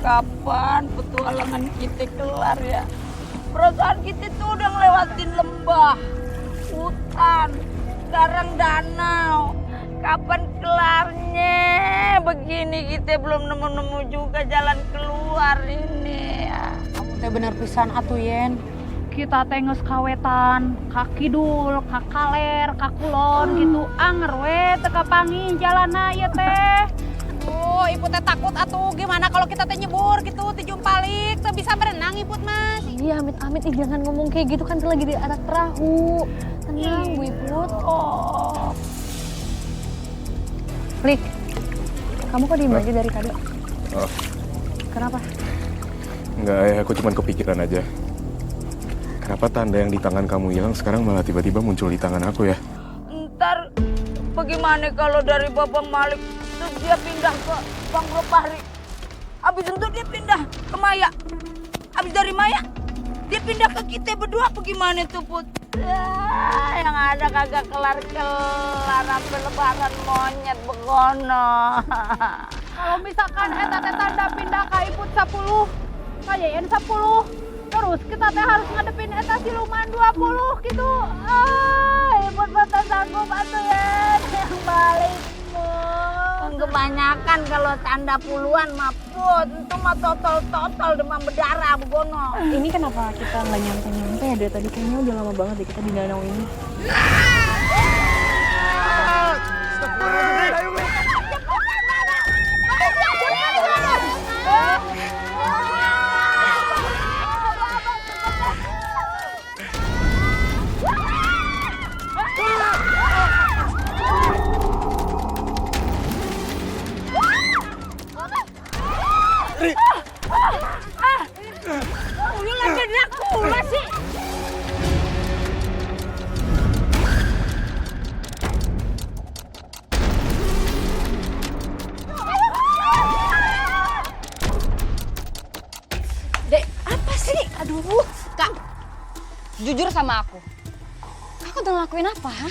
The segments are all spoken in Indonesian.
kapan petualangan kita kelar ya? Perasaan kita tuh udah ngelewatin lembah, hutan, sekarang danau. Kapan kelarnya? Begini kita belum nemu-nemu juga jalan keluar ini. Kamu teh bener pisan atuh Yen. Kita teh geus kawetan, ka kidul, ka kaler, ka kulon gitu. Anger we teu kapangi jalanna ieu teh. Oh, ibu teh takut atuh. Gimana kalau kita teh nyebur gitu, teh jumpalik, teh bisa berenang ibu mas. Iya, amit-amit jangan ngomong kayak gitu kan lagi di anak perahu. Tenang, Bu Iput. Oh. Lik, kamu kok diem aja dari tadi? Oh, Kenapa? enggak ya, aku cuma kepikiran aja. Kenapa tanda yang di tangan kamu hilang sekarang malah tiba-tiba muncul di tangan aku ya? Ntar bagaimana kalau dari Babang Malik terus dia pindah ke Bang Ropahri? Habis itu dia pindah ke Maya. Habis dari Maya dia pindah ke kita berdua. Bagaimana tuh Put? Ya, yang ada kagak kelar-kelar sampai lebaran monyet begono. Kalau misalkan eta teh tanda pindah ka Iput 10, ka Yeyen 10, terus kita teh harus ngadepin eta siluman 20 gitu. Iput mah sanggup atuh Yen yang balik. Kebanyakan kalau tanda puluhan mah Put, itu mah total demam berdarah begono. Ini kenapa kita nggak nyampe-nyampe ya dari tadi? Kayaknya udah lama banget deh kita di danau ini. Lu lagi Dracula sih. Dek, apa sih? Aduh, Kak. Jujur sama aku. Kakak udah ngelakuin apa, ha?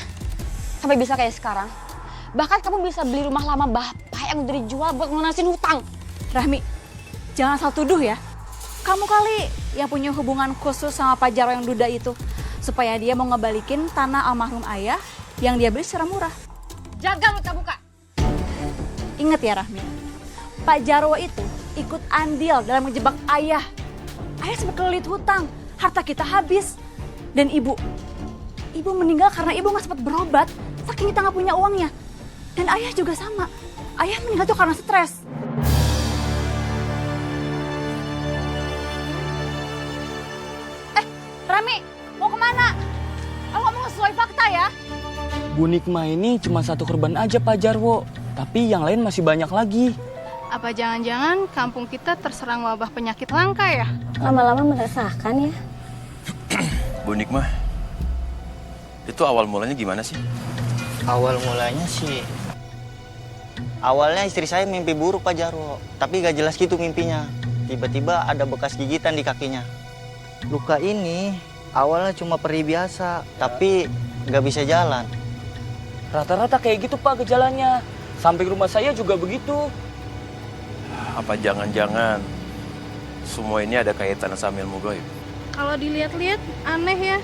Sampai bisa kayak sekarang. Bahkan kamu bisa beli rumah lama bapak yang udah dijual buat ngelunasin hutang. Rahmi, jangan asal tuduh ya. Kamu kali yang punya hubungan khusus sama Pak Jarwo yang duda itu. Supaya dia mau ngebalikin tanah almarhum ayah yang dia beli secara murah. Jaga muka buka. Ingat ya Rahmi, Pak Jarwo itu ikut andil dalam menjebak ayah. Ayah sempat kelilit hutang, harta kita habis. Dan ibu meninggal karena ibu gak sempat berobat, saking kita gak punya uangnya. Dan ayah juga sama, ayah meninggal tuh karena stres. Rami, mau kemana? Aku ngomong sesuai fakta ya. Bu Nikmah ini cuma satu korban aja Pak Jarwo, tapi yang lain masih banyak lagi. Apa jangan-jangan kampung kita terserang wabah penyakit langka ya? Lama-lama meresahkan ya. Bu Nikmah, itu awal mulanya gimana sih? Awal mulanya sih, awalnya istri saya mimpi buruk Pak Jarwo, tapi gak jelas gitu mimpinya. Tiba-tiba ada bekas gigitan di kakinya. Luka ini awalnya cuma perih biasa, tapi gak bisa jalan. Rata-rata kayak gitu Pak gejalanya. Sampai rumah saya juga begitu. Apa jangan-jangan semua ini ada kaitan sama ilmu gaib? Kalau dilihat-lihat aneh ya.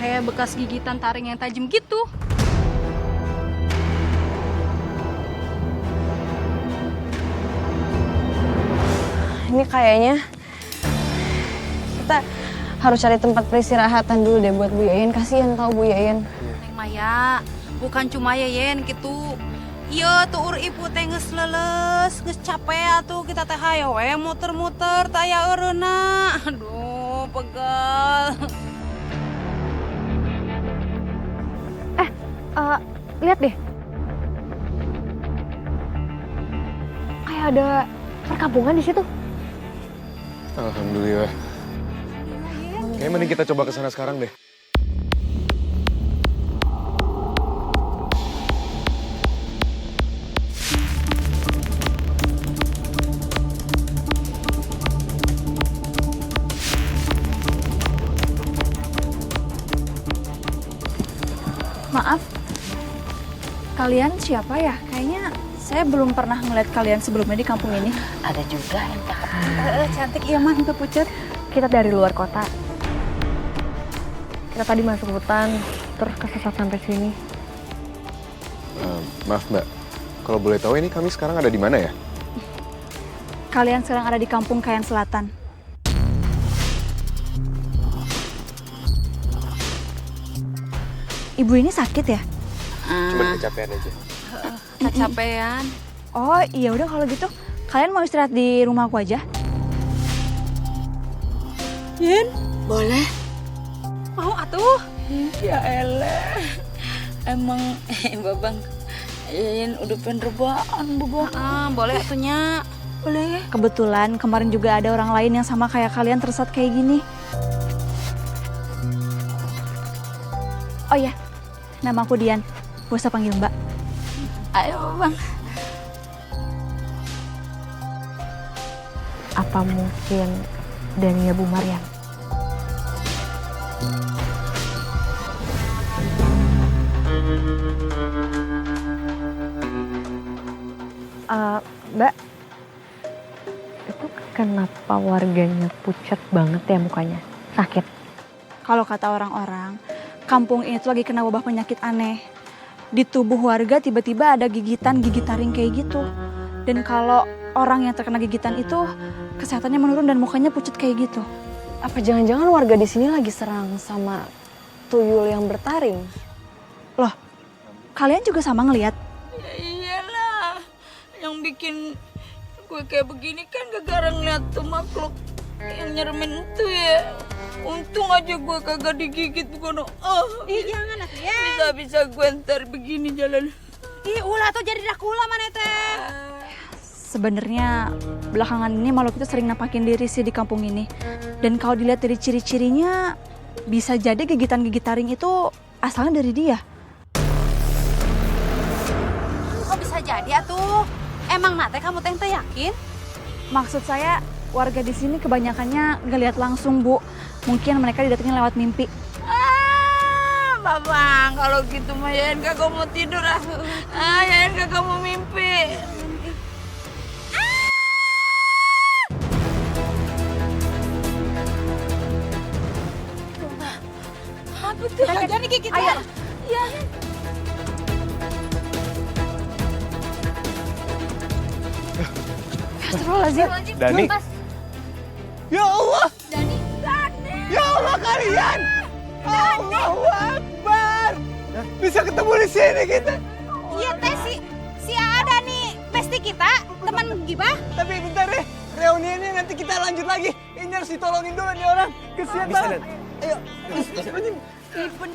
Kayak bekas gigitan taring yang tajam gitu. Ini kayaknya kita harus cari tempat peristirahatan dulu deh buat Bu Yayen. Kasihan tau Bu Yayen. Neng Maya, bukan cuma Yeyen gitu. Iya tuh ibu teh geus leles, geus capek atuh kita teh hayo we muter-muter taya eureuna. Aduh, pegal. Lihat deh. Kayak ada perkampungan di situ. Alhamdulillah. Kayaknya mending kita coba ke sana sekarang deh. Maaf, kalian siapa ya? Kayaknya Saya belum pernah ngeliat kalian sebelumnya di kampung ini. Ada juga yang cakep. Cantik iya mantap Pucat. Kita dari luar kota. Kita tadi masuk hutan, terus kesesat sampai sini. Maaf Mbak, kalau boleh tahu ini kami sekarang ada di mana ya? Kalian sekarang ada di kampung Kayan Selatan. Ibu ini sakit ya? Cuma kecapean aja. Kecapean. Oh iya udah kalau gitu kalian mau istirahat di rumah aku aja? Yin? Boleh. Mau atuh? Ya elah. Emang Babang Yayan udah pengen rebahan Babang. Boleh atunya. Boleh. Kebetulan kemarin juga ada orang lain yang sama kayak kalian tersesat kayak gini. Oh ya, nama aku Dian. Gak usah panggil Mbak. Ayo Babang. Apa mungkin Dania Bu Mariam? Mbak, itu kenapa warganya pucat banget ya mukanya? Sakit? Kalau kata orang-orang, kampung ini tuh lagi kena wabah penyakit aneh. Di tubuh warga tiba-tiba ada gigitan gigi taring kayak gitu. Dan kalau orang yang terkena gigitan itu kesehatannya menurun dan mukanya pucat kayak gitu. Apa jangan-jangan warga di sini lagi serang sama tuyul yang bertaring? Loh, kalian juga sama ngelihat? Ya iyalah. Yang bikin gue kayak begini kan gara-gara ngeliat tuh makhluk yang nyeremin itu ya. Untung aja gue kagak digigit bukan. Ih jangan atuh ya. Bisa-bisa gue ntar begini jalan. Ih ulah tuh jadi dakula mana teh. Sebenarnya belakangan ini makhluk itu sering nampakin diri sih di kampung ini. Dan kalau dilihat dari ciri-cirinya, bisa jadi gigitan gigi taring itu asalnya dari dia. Kok bisa jadi atuh? Emang nate kamu teh yakin? Maksud saya warga di sini kebanyakannya nggak lihat langsung Bu. Mungkin mereka didatengin lewat mimpi. Babang, kalau gitu mah Yayan kagak mau tidur Yayan kagak mau mimpi. Apa tuh? Jadi gigit. Ayo. Ya. Astagfirullahaladzim. Dani, Ya Allah! Dani. Ya Allah kalian! Allahu Akbar! Bisa ketemu di sini kita. Iya teh si ada nih pesti kita teman gibah. Tapi bentar deh, reuni ini nanti kita lanjut lagi. Ini harus ditolongin dulu nih orang. Kesian banget. Ayo.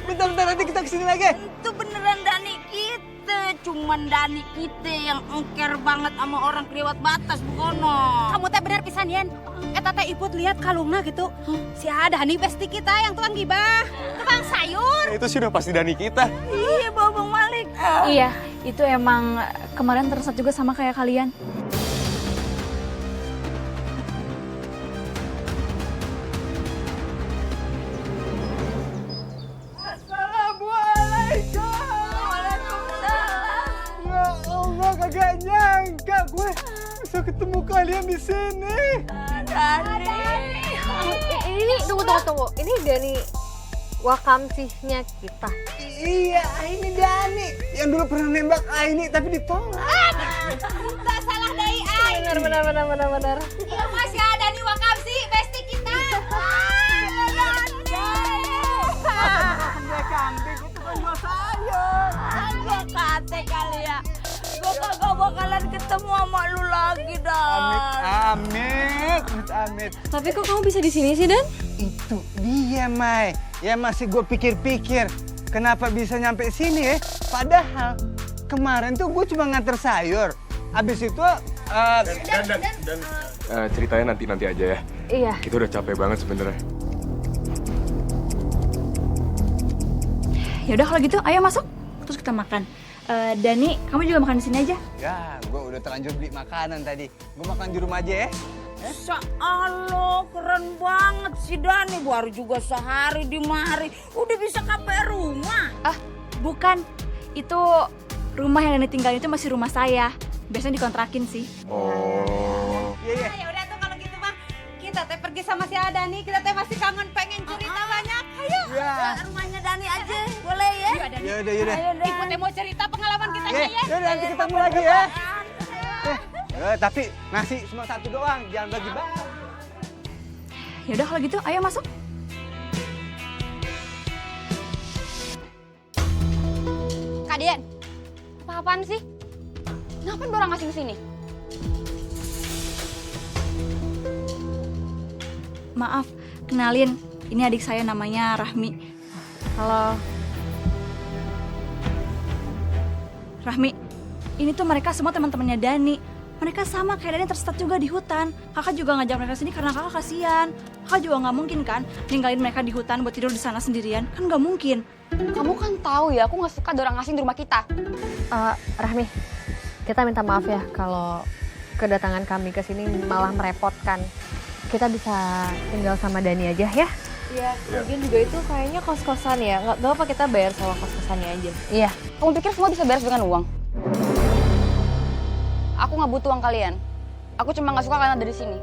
Bentar nanti kita kesini lagi. Itu beneran Dani kita. Cuman Dani kita yang engker banget sama orang kelewat batas bukono. Kamu teh bener pisan Yan. Eta teh ikut lihat kalungna gitu. Si ada nih pesti kita yang tukang gibah. Tukang sayur. itu sudah pasti Dani kita. Iya Babang Malik. Iya, itu emang kemarin tersesat juga sama kayak kalian. Ya Allah, kagak nyangka gue bisa ketemu kalian di sini. Ini tunggu. Ini Dani Wakamsihnya kita. Iya, ini Dani yang dulu pernah nembak Aini tapi ditolak. Tak salah dari ai. Benar. Iya masih ada nih Wakamsi pesti kita. Dia kambing itu kan jual sayur. Gue kate kali ya. Gue kagak bakalan ketemu sama lu lagi dah. Amit. Tapi kok kamu bisa di sini sih, Dan? Itu dia, Mai. Ya masih gue pikir-pikir, kenapa bisa nyampe sini ya? Padahal kemarin tuh gue cuma nganter sayur. Abis itu, ceritanya nanti aja ya. Iya. Kita udah capek banget sebenarnya. Ya udah kalau gitu, ayo masuk. Terus kita makan. Dani, kamu juga makan di sini aja. ya gue udah terlanjur beli makanan tadi. Gue makan di rumah aja ya. Allah, keren banget si Dani. Baru juga sehari di mari. Udah bisa KPR rumah. Bukan, itu rumah yang Dani tinggal itu masih rumah saya. Biasanya dikontrakin sih. Oh. Iya. Ya udah tuh kalau gitu mah kita teh pergi sama si Adani, kita teh masih kangen pengen cerita banyak. Ayo. Ya. Rumahnya Dani aja, boleh ya? Yaudah. Ibu teh mau cerita pengalaman kita ya. Yaudah nanti ketemu lagi ya. Tapi nasi cuma satu doang, jangan bagi-bagi. Ya udah kalau gitu, ayo masuk. Kak Dian, apa-apaan sih? Ngapain orang asing sini? Maaf, kenalin, ini adik saya namanya Rahmi. Halo. Rahmi, ini tuh mereka semua teman-temannya Dani. Mereka sama kayak Dani tersesat juga di hutan. Kakak juga ngajak mereka sini karena kakak kasihan. Kakak juga nggak mungkin kan ninggalin mereka di hutan buat tidur di sana sendirian. Kan nggak mungkin. Kamu kan tahu ya, aku nggak suka ada orang asing di rumah kita. Rahmi, kita minta maaf ya kalau kedatangan kami ke sini malah merepotkan. Kita bisa tinggal sama Dani aja ya? Iya, mungkin juga itu kayaknya kos-kosan ya. Nggak apa kita bayar sewa kos-kosannya aja. Iya. Kamu pikir semua bisa beres dengan uang? Aku nggak butuh uang kalian. Aku cuma nggak suka kalian ada di sini.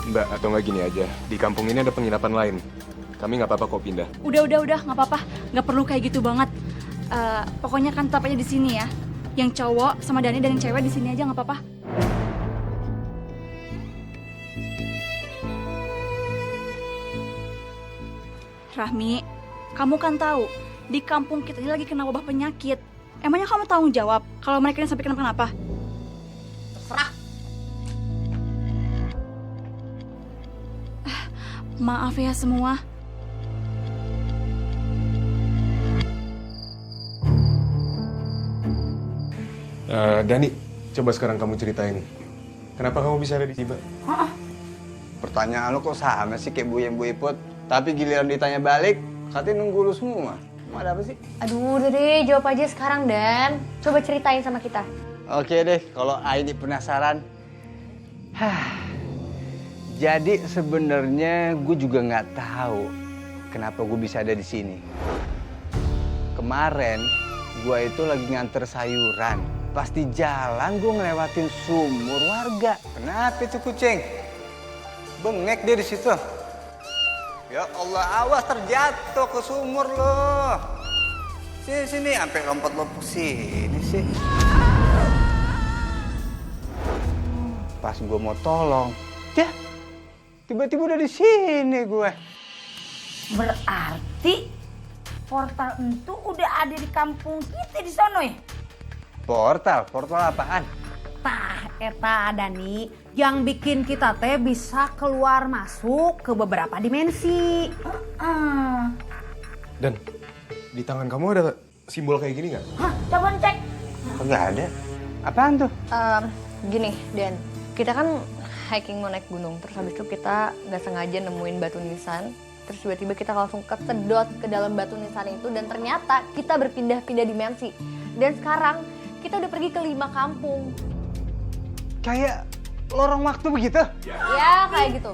Mbak, atau nggak gini aja. Di kampung ini ada penginapan lain. Kami nggak apa-apa kok pindah. Udah, nggak apa-apa. Nggak perlu kayak gitu banget. Pokoknya kan tetap aja di sini ya. Yang cowok sama Dani dan yang cewek di sini aja nggak apa-apa. Rahmi, kamu kan tahu di kampung kita ini lagi kena wabah penyakit. Emangnya kamu tanggung jawab kalau mereka ini sampai kenapa-kenapa? Terserah. Maaf ya semua. Dani, coba sekarang kamu ceritain. Kenapa kamu bisa ada di Tiba? Pertanyaan lo kok sama sih kayak Bu Iput? Tapi giliran ditanya balik, katanya nunggu lu semua. Mau ada apa sih? Aduh, udah deh, jawab aja sekarang Dan. Coba ceritain sama kita. Oke deh, kalau Aini penasaran. Jadi sebenarnya gue juga nggak tahu kenapa gue bisa ada di sini. Kemarin gue itu lagi nganter sayuran. Pas di jalan gue ngelewatin sumur warga. Kenapa itu kucing? Bengek dia di situ. Ya Allah, awas terjatuh ke sumur loh. Sini, sampai lompat-lompat sini sih. Pas gue mau tolong, tiba-tiba udah di sini gue. Berarti portal itu udah ada di kampung kita di sono ya? Portal apaan? Tah, eta Dani, yang bikin kita teh bisa keluar masuk ke beberapa dimensi. Dan, di tangan kamu ada simbol kayak gini nggak? Hah, coba cek. Kagak ada. Apaan tuh? Gini, Dan. Kita kan hiking mau naik gunung. Terus habis itu kita nggak sengaja nemuin batu nisan. Terus tiba-tiba kita langsung kesedot ke dalam batu nisan itu. Dan ternyata kita berpindah-pindah dimensi. Dan sekarang kita udah pergi ke 5 kampung. Kayak lorong waktu begitu? Ya, kayak gitu.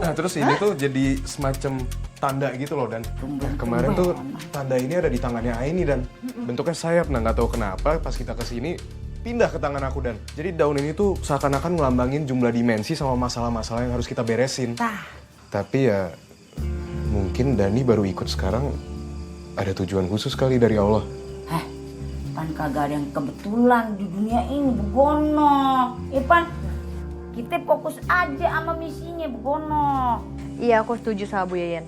Nah, terus ini tuh jadi semacam tanda gitu loh, Dan. Kemarin tuh tanda ini ada di tangannya Aini, Dan. Bentuknya sayap, nah nggak tahu kenapa pas kita kesini pindah ke tangan aku, Dan. Jadi daun ini tuh seakan-akan ngelambangin jumlah dimensi sama masalah-masalah yang harus kita beresin. Tapi ya mungkin Dani baru ikut sekarang ada tujuan khusus kali dari Allah. Kan kagak ada yang kebetulan di dunia ini, Begono. Ipan, kita fokus aja sama misinya, Begono. Iya, aku setuju sama Bu Yayan.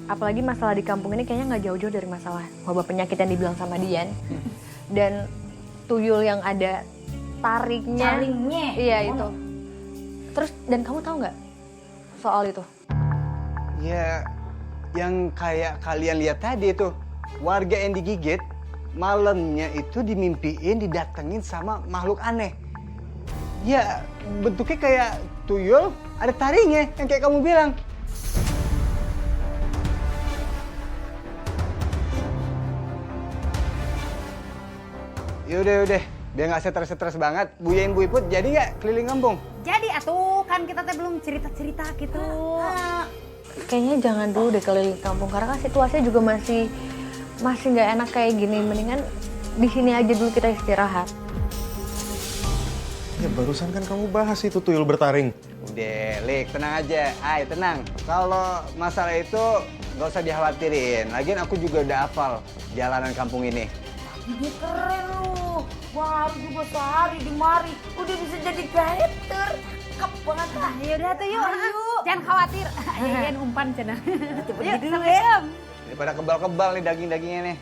Apalagi masalah di kampung ini kayaknya nggak jauh-jauh dari masalah wabah penyakit yang dibilang sama Dian. Dan tuyul yang ada taringnya. Iya, itu. Terus, dan kamu tahu nggak soal itu? Ya, yang kayak kalian lihat tadi itu. Warga yang digigit, malamnya itu dimimpiin didatengin sama makhluk aneh. Ya, bentuknya kayak tuyul, ada taringnya, yang kayak kamu bilang. Yaudah, biar nggak stres-stres banget. Buyain Bu Iput jadi nggak keliling kampung? Jadi atuh, kan kita teh belum cerita-cerita gitu. Kayaknya jangan dulu deh keliling kampung karena kan situasinya juga masih nggak enak kayak gini. Mendingan di sini aja dulu kita istirahat. Ya barusan kan kamu bahas itu tuyul bertaring. Udah, Lik, tenang aja. Ay, tenang. Kalau masalah itu nggak usah dikhawatirin. Lagian aku juga udah hafal jalanan kampung ini. Ini keren lu. Baru juga sehari di mari. Udah bisa jadi guider. Cakep banget lah. Ya udah tuh yuk. Jangan khawatir. Ayen umpan cenah. Cepet dulu ya. Daripada kebal-kebal nih daging-dagingnya nih.